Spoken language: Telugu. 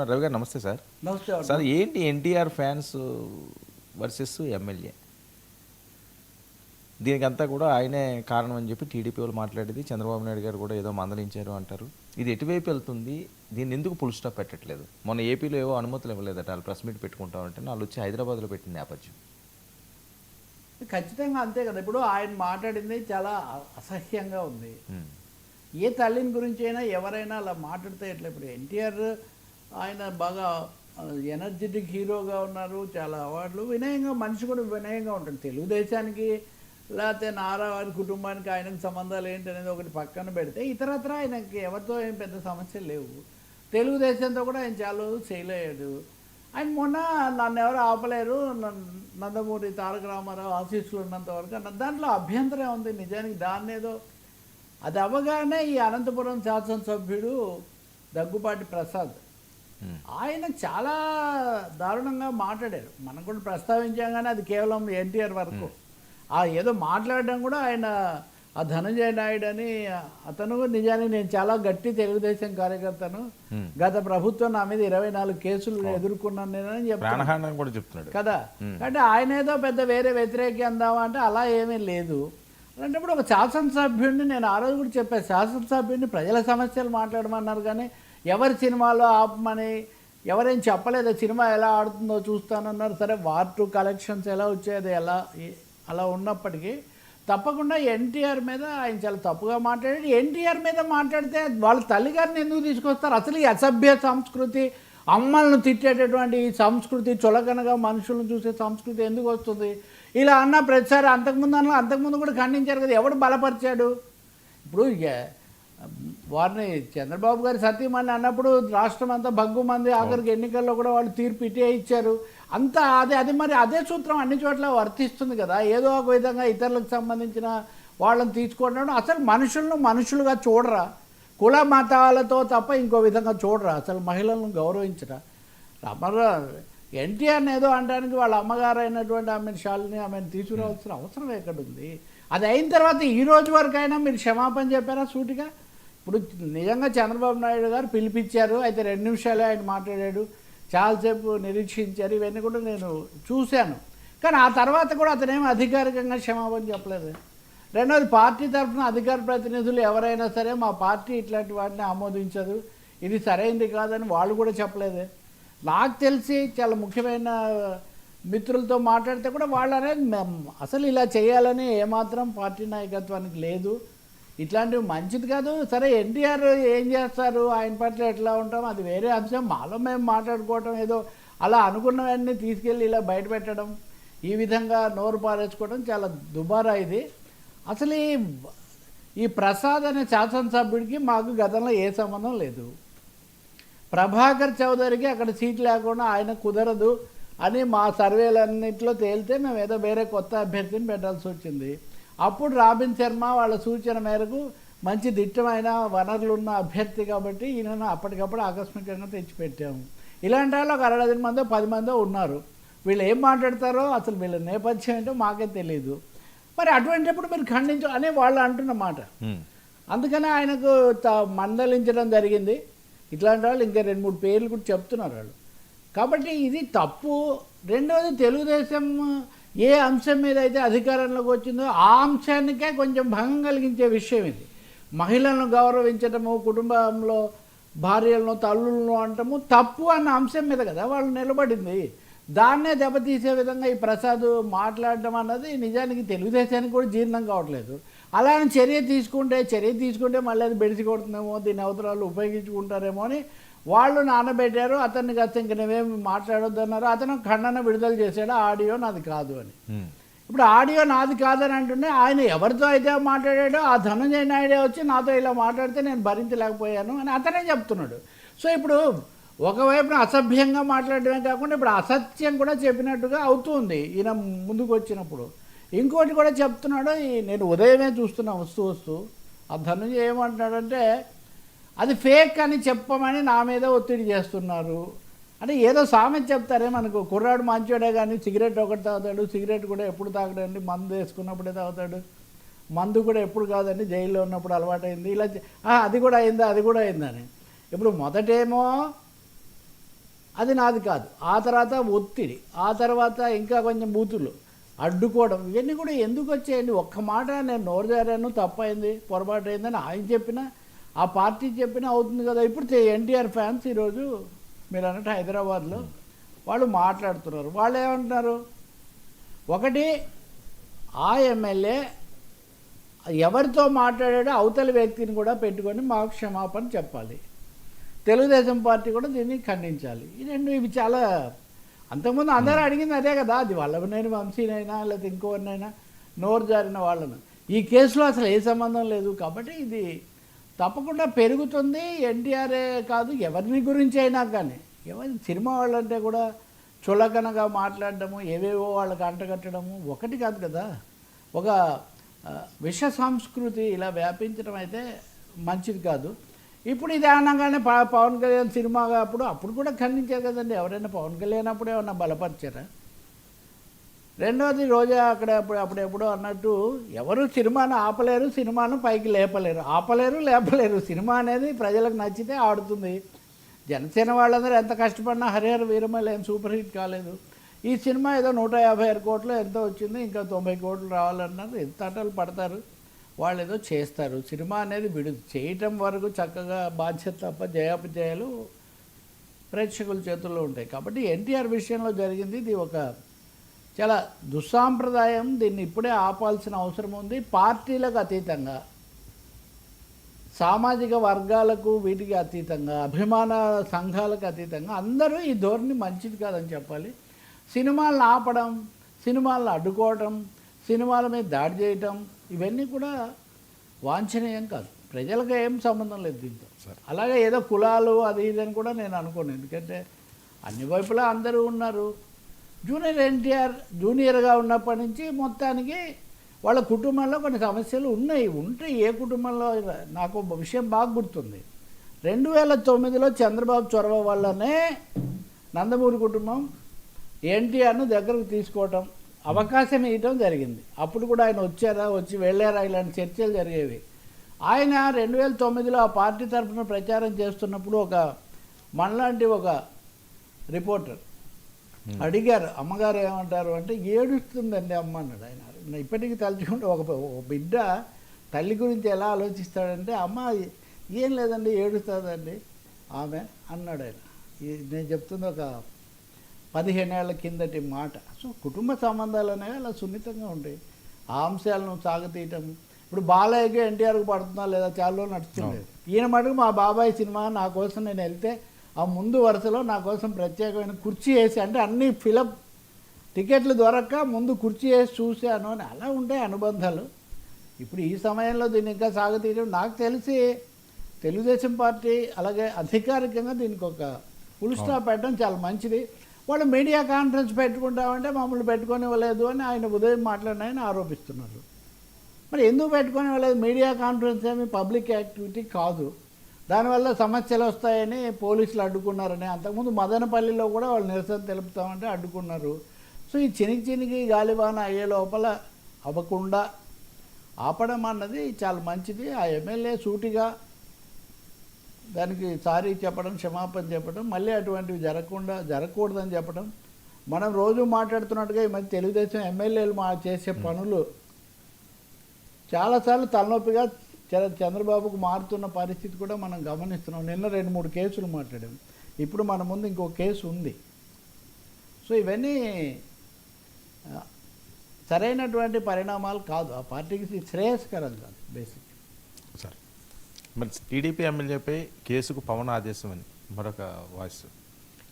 రవి గారు నమస్తే సార్. నమస్తే సార్ ఏంటి ఎన్టీఆర్ ఫ్యాన్స్ వర్సెస్ ఎమ్మెల్యే, దీనికంతా కూడా ఆయనే కారణం అని చెప్పి టీడీపీ వాళ్ళు మాట్లాడేది, చంద్రబాబు నాయుడు గారు కూడా ఏదో మందలించారు అంటారు. ఇది ఎటువైపు వెళ్తుంది? దీన్ని ఎందుకు ఫుల్ స్టాప్ పెట్టట్లేదు? మొన్న ఏపీలో ఏవో అనుమతులు ఇవ్వలేదట, వాళ్ళు ప్రెస్ మీట్ పెట్టుకుంటామంటే వాళ్ళు వచ్చి హైదరాబాద్లో పెట్టిన నేపథ్యం. ఖచ్చితంగా అంతే కదా. ఇప్పుడు ఆయన మాట్లాడింది చాలా అసహ్యంగా ఉంది. ఏ తల్లిని గురించి అయినా ఎవరైనా అలా మాట్లాడితే ఎట్లా? ఇప్పుడు ఎన్టీఆర్ ఆయన బాగా ఎనర్జెటిక్ హీరోగా ఉన్నారు, చాలా అవార్డులు, వినయంగా, మనిషి కూడా వినయంగా ఉంటాడు. తెలుగుదేశానికి లేకపోతే నారా వారి కుటుంబానికి ఆయనకు సంబంధాలు ఏంటి అనేది ఒకటి పక్కన పెడితే ఇతరత్ర ఆయనకి ఎవరితో ఏం పెద్ద సమస్యలు లేవు. తెలుగుదేశంతో కూడా ఆయన చాలా రోజులు చేయలేడు. ఆయన మొన్న నన్ను ఎవరు ఆపలేరు, నందమూరి తారక రామారావు ఆశీస్సులు ఉన్నంత వరకు అన్న దాంట్లో అభ్యంతరం ఉంది. నిజానికి దాన్ని ఏదో అది అవ్వగానే ఈ అనంతపురం శాసనసభ్యుడు దగ్గుపాటి ప్రసాద్ ఆయన చాలా దారుణంగా మాట్లాడారు. మనం కూడా ప్రస్తావించాం, కానీ అది కేవలం ఎన్టీఆర్ వరకు. ఆ ఏదో మాట్లాడడం కూడా ఆయన ఆ ధనంజయ నాయుడు అని అతను, నిజానికి నేను చాలా గట్టి తెలుగుదేశం కార్యకర్తను, గత ప్రభుత్వం నా మీద 24 కేసులు ఎదుర్కొన్నాను నేనని చెప్తున్నాడు కదా. అంటే ఆయన ఏదో పెద్ద వేరే వ్యతిరేకి అందామా అంటే అలా ఏమీ లేదు. అలాంటప్పుడు ఒక శాసనసభ్యుడిని, నేను ఆ రోజు కూడా చెప్పాను, శాసనసభ్యుడిని ప్రజల సమస్యలు మాట్లాడమన్నారు, కానీ ఎవరి సినిమాలో ఆపమని ఎవరేం చెప్పలేదు. సినిమా ఎలా ఆడుతుందో చూస్తానన్నారు. సరే, వార్ కలెక్షన్స్ ఎలా వచ్చేది ఎలా అలా ఉన్నప్పటికీ తప్పకుండా ఎన్టీఆర్ మీద ఆయన చాలా తప్పుగా మాట్లాడాడు. ఎన్టీఆర్ మీద మాట్లాడితే వాళ్ళ తల్లిగారిని ఎందుకు తీసుకొస్తారు? అసలు ఈ అసభ్య సంస్కృతి, అమ్మలను తిట్టేటటువంటి ఈ సంస్కృతి, చులకనగా మనుషులను చూసే సంస్కృతి ఎందుకు వస్తుంది? ఇలా అన్న ప్రతిసారి అంతకుముందు కూడా ఖండించారు కదా. ఎవడు బలపరిచాడు? ఇప్పుడు వారిని చంద్రబాబు గారి సతీమణి అన్నప్పుడు రాష్ట్రం అంతా భగ్గుమంది, ఆఖరికి ఎన్నికల్లో కూడా వాళ్ళు తీర్పు ఇటే ఇచ్చారు. అంతా అది మరి అదే సూత్రం అన్ని చోట్ల వర్తిస్తుంది కదా. ఏదో ఒక విధంగా ఇతరులకు సంబంధించిన వాళ్ళని తీసుకోవడం, అసలు మనుషులను మనుషులుగా చూడరా, కుల మతాలతో తప్ప ఇంకో విధంగా చూడరా, అసలు మహిళలను గౌరవించరా. ఎన్టీఆర్ని ఏదో అనడానికి వాళ్ళ అమ్మగారు అయినటువంటి ఆమె శాలిని ఆమెను తీసుకురావాల్సిన అవసరం ఎక్కడుంది? అది అయిన తర్వాత ఈ రోజు వరకు అయినా మీరు క్షమాపణ చెప్పారా సూటిగా? ఇప్పుడు నిజంగా చంద్రబాబు నాయుడు గారు పిలిపించారు, అయితే 2 నిమిషాలే ఆయన మాట్లాడాడు, చాలాసేపు నిరీక్షించారు, ఇవన్నీ కూడా నేను చూశాను. కానీ ఆ తర్వాత కూడా అతనేమో అధికారికంగా క్షమాపణ చెప్పలేదు. రెండవది, పార్టీ తరఫున అధికార ప్రతినిధులు ఎవరైనా సరే మా పార్టీ ఇట్లాంటి వాటిని ఆమోదించదు, ఇది సరైనది కాదని వాళ్ళు కూడా చెప్పలేదు. నాకు తెలిసి చాలా ముఖ్యమైన మిత్రులతో మాట్లాడితే కూడా వాళ్ళు అనేది అసలు ఇలా చేయాలని ఏమాత్రం పార్టీ నాయకత్వానికి లేదు, ఇట్లాంటివి మంచిది కాదు. సరే, ఎన్టీఆర్ ఏం చేస్తారు, ఆయన పట్ల ఎట్లా ఉంటాం అది వేరే అంశం. మాలో మేము మాట్లాడుకోవటం, ఏదో అలా అనుకున్నవన్నీ తీసుకెళ్ళి ఇలా బయట పెట్టడం, ఈ విధంగా నోరు పారేసుకోవడం చాలా దుబారా ఇది. అసలు ఈ ప్రసాద్ అనే శాసనసభ్యుడికి మాకు గతంలో ఏ సంబంధం లేదు. ప్రభాకర్ చౌదరికి అక్కడ సీట్ లేకుండా ఆయన కుదరదు అని మా సర్వేలన్నింటిలో తేలితే మేము ఏదో వేరే కొత్త అభ్యర్థిని పెట్టాల్సి వచ్చింది. అప్పుడు రాబిన్ శర్మ వాళ్ళ సూచన మేరకు మంచి దిట్టమైన వనరులున్న అభ్యర్థి కాబట్టి ఈయనను అప్పటికప్పుడు ఆకస్మికంగా తెచ్చిపెట్టాము. ఇలాంటి వాళ్ళు ఒక 60 మందో 10 మందో ఉన్నారు. వీళ్ళు ఏం మాట్లాడతారో అసలు వీళ్ళ నేపథ్యం ఏంటో మాకే తెలియదు. మరి అటువంటిప్పుడు మీరు ఖండించు అనే వాళ్ళు అంటున్నమాట. అందుకనే ఆయనకు మందలించడం జరిగింది. ఇట్లాంటి వాళ్ళు ఇంకా 2-3 పేర్లు కూడా చెప్తున్నారు వాళ్ళు. కాబట్టి ఇది తప్పు. రెండవది, తెలుగుదేశం ఏ అంశం మీద అయితే అధికారంలోకి వచ్చిందో ఆ అంశానికే కొంచెం భంగం కలిగించే విషయం ఇది. మహిళలను గౌరవించటము, కుటుంబంలో భార్యలను తల్లులను అంటము తప్పు అన్న అంశం మీద కదా వాళ్ళు నిలబడింది. దాన్నే దెబ్బతీసే విధంగా ఈ ప్రసాద్ మాట్లాడడం అన్నది నిజానికి తెలుగుదేశానికి కూడా జీర్ణం కావట్లేదు. అలానే చర్య తీసుకుంటే మళ్ళీ అది బెడిసి కొడుతుందేమో, దీని అవసరాలు ఉపయోగించుకుంటారేమో అని వాళ్ళు నానబెట్టారు. అతన్ని కాస్త ఇంక నువ్వేమి మాట్లాడొద్దు అన్నారు. అతను ఖండన విడుదల చేశాడు, ఆడియో నాది కాదు అని. ఇప్పుడు ఆడియో నాది కాదని అంటుంటే ఆయన ఎవరితో అయితే మాట్లాడాడో ఆ ధనంజయ నాయుడే వచ్చి నాతో ఇలా మాట్లాడితే నేను భరించలేకపోయాను అని అతనే చెప్తున్నాడు. సో ఇప్పుడు ఒకవైపున అసభ్యంగా మాట్లాడడమే కాకుండా ఇప్పుడు అసత్యం కూడా చెప్పినట్టుగా అవుతుంది ఈయన ముందుకు వచ్చినప్పుడు. ఇంకోటి కూడా చెప్తున్నాడు, నేను ఉదయమే చూస్తున్నా వస్తూ ఆ ధనంజయ ఏమంటున్నాడంటే అది ఫేక్ అని చెప్పమని నా మీద ఒత్తిడి చేస్తున్నారు అంటే ఏదో సామెత చెప్తారే మనకు. కుర్రాడు మంచోడే కానీ సిగరెట్ ఒకటి తాగుతాడు, సిగరెట్ కూడా ఎప్పుడు తాగడండి, మందు వేసుకున్నప్పుడే తాగుతాడు, మందు కూడా ఎప్పుడు కాదండి జైల్లో ఉన్నప్పుడు అలవాటైంది, ఇలా అది కూడా అయిందా అని. ఇప్పుడు మొదటేమో అది నాది కాదు. ఆ తర్వాత ఒత్తిడి, ఆ తర్వాత ఇంకా కొంచెం బూతులు అడ్డుకోవడం, ఇవన్నీ కూడా ఎందుకు వచ్చాయండి? ఒక్క మాట నేను నోరు జారాను, తప్పైంది, పొరపాటు అయిందని ఆయన చెప్పినా, ఆ పార్టీ చెప్పినా అవుతుంది కదా. ఇప్పుడు ఎన్టీఆర్ ఫ్యాన్స్ ఈరోజు మీరు అన్నట్టు హైదరాబాద్లో వాళ్ళు మాట్లాడుతున్నారు. వాళ్ళు ఏమంటున్నారు? ఒకటి, ఆ ఎమ్మెల్యే ఎవరితో మాట్లాడాడో అవతలి వ్యక్తిని కూడా పెట్టుకొని మాకు క్షమాపణ చెప్పాలి. తెలుగుదేశం పార్టీ కూడా దీన్ని ఖండించాలి. ఈ రెండు ఇవి చాలా, అంతకుముందు అందరూ అడిగింది అదే కదా. అది వల్లభనేని వంశీనైనా లేకపోతే ఇంకోరినైనా నోరు జారిన వాళ్ళను. ఈ కేసులో అసలు ఏ సంబంధం లేదు. కాబట్టి ఇది తప్పకుండా పెరుగుతుంది. ఎన్టీఆర్ఏ కాదు, ఎవరిని గురించి అయినా కానీ, ఎవరి సినిమా వాళ్ళంటే కూడా చులకనగా మాట్లాడడము, ఏవేవో వాళ్ళకి అంటగట్టడము ఒకటి కాదు కదా. ఒక విష సంస్కృతి ఇలా వ్యాపించడం అయితే మంచిది కాదు. ఇప్పుడు ఇది అనగానే పవన్ కళ్యాణ్ సినిమా అప్పుడు కూడా ఖండించారు కదండి. ఎవరైనా పవన్ కళ్యాణ్ అప్పుడు ఏమన్నా బలపరిచారా? రెండవది, రోజా అప్పుడెప్పుడో అన్నట్టు ఎవరు సినిమాను ఆపలేరు, సినిమాను పైకి లేపలేరు. సినిమా అనేది ప్రజలకు నచ్చితే ఆడుతుంది. జనసేన వాళ్ళందరూ ఎంత కష్టపడినా హరిహర వీరమల్లి ఏం సూపర్ హిట్ కాలేదు. ఈ సినిమా ఏదో 156 కోట్లు ఎంతో వచ్చింది, ఇంకా 90 కోట్లు రావాలన్నారు. ఎంత ఆటలు పడతారు, వాళ్ళు ఏదో చేస్తారు. సినిమా అనేది చేయటం వరకు చక్కగా బాధ్యత తప్ప జయాపజయాలు ప్రేక్షకుల చేతుల్లో ఉంటాయి. కాబట్టి ఎన్టీఆర్ విషయంలో జరిగింది ఇది ఒక చాలా దుస్సాంప్రదాయం. దీన్ని ఇప్పుడే ఆపాల్సిన అవసరం ఉంది. పార్టీలకు అతీతంగా, సామాజిక వర్గాలకు వీటికి అతీతంగా, అభిమాన సంఘాలకు అతీతంగా అందరూ ఈ ధోరణి మంచిది కాదని చెప్పాలి. సినిమాలను ఆపడం, సినిమాలను అడ్డుకోవడం, సినిమాల మీద దాడి చేయటం ఇవన్నీ కూడా వాంఛనీయం కాదు. ప్రజలకు ఏం సంబంధం లేదు దీంతో. అలాగే ఏదో కులాలు అది ఇదని కూడా నేను అనుకోను. ఎందుకంటే అన్ని వైపులా అందరూ ఉన్నారు. జూనియర్ ఎన్టీఆర్ జూనియర్గా ఉన్నప్పటి నుంచి మొత్తానికి వాళ్ళ కుటుంబంలో కొన్ని సమస్యలు ఉంటాయి. ఏ కుటుంబంలో నాకు ఒక విషయం బాగా గుర్తుంది. 2009లో చంద్రబాబు చొరవ వల్లనే నందమూరి కుటుంబం ఎన్టీఆర్ను దగ్గరకు తీసుకోవటం, అవకాశం ఇవ్వటం జరిగింది. అప్పుడు కూడా ఆయన వచ్చి వెళ్ళారా ఇలాంటి చర్చలు జరిగేవి. ఆయన 2009లో ఆ పార్టీ తరఫున ప్రచారం చేస్తున్నప్పుడు మనలాంటి ఒక రిపోర్టర్ అడిగారు, అమ్మగారు ఏమంటారు అంటే, ఏడుస్తుందండి అమ్మ అన్నాడు ఆయన. ఇప్పటికీ తలుచుకుంటే ఒక బిడ్డ తల్లి గురించి ఎలా ఆలోచిస్తాడంటే, అమ్మ ఏం లేదండి ఏడుస్తుందండి ఆమె అన్నాడు ఆయన. నేను చెప్తుంది ఒక 15 ఏళ్ల కిందటి మాట. సో కుటుంబ సంబంధాలు అనేవి అలా సున్నితంగా ఉంటాయి. ఆ అంశాలను సాగతీయటం. ఇప్పుడు బాలయ్యకి ఎన్టీఆర్కి పడుతున్నా లేదా చాలా నడుస్తుంది. ఈయన మటుకు మా బాబాయ్ సినిమా నా కోసం నేను వెళ్తే ఆ ముందు వరుసలో నా కోసం ప్రత్యేకమైన కుర్చీ వేసి, అంటే అన్ని ఫిలప్ టికెట్లు దొరక్క ముందు కుర్చీ వేసి చూశాను అని, అలా ఉంటాయి అనుబంధాలు. ఇప్పుడు ఈ సమయంలో దీన్ని ఇంకా సాగతీయడం, నాకు తెలిసి తెలుగుదేశం పార్టీ అలాగే అధికారికంగా దీనికి ఒక ఫుల్ స్టాప్ పెట్టడం చాలా మంచిది. వాళ్ళు మీడియా కాన్ఫరెన్స్ పెట్టుకుంటామంటే మమ్మల్ని పెట్టుకోనివ్వలేదు అని ఆయన ఉదయం మాట్లాడినాయని ఆరోపిస్తున్నారు. మరి ఎందుకు పెట్టుకోనివ్వలేదు? మీడియా కాన్ఫరెన్స్ ఏమి పబ్లిక్ యాక్టివిటీ కాదు, దానివల్ల సమస్యలు వస్తాయని పోలీసులు అడ్డుకున్నారని. అంతకుముందు మదనపల్లిలో కూడా వాళ్ళు నిరసన తెలుపుతామంటే అడ్డుకున్నారు. సో ఈ చినికి గాలివాన అయ్యే లోపల అవ్వకుండా ఆపడం అన్నది చాలా మంచిది. ఆ ఎమ్మెల్యే సూటిగా దానికి సారీ చెప్పడం, క్షమాపణ చెప్పడం, మళ్ళీ అటువంటివి జరగకూడదని చెప్పడం. మనం రోజు మాట్లాడుతున్నట్టుగా ఈ మధ్య తెలుగుదేశం ఎమ్మెల్యేలు చేసే పనులు చాలాసార్లు తలనొప్పిగా చంద్రబాబుకు మారుతున్న పరిస్థితి కూడా మనం గమనిస్తున్నాం. నిన్న 2-3 కేసులు మాట్లాడాం. ఇప్పుడు మన ముందు ఇంకో కేసు ఉంది. సో ఇవన్నీ సరైనటువంటి పరిణామాలు కాదు, ఆ పార్టీకి శ్రేయస్కరం కాదు బేసిక్. సరే, మరి టీడీపీ ఎమ్మెల్యేపై కేసుకు పవన్ ఆదేశం అని మరొక వాయిస్.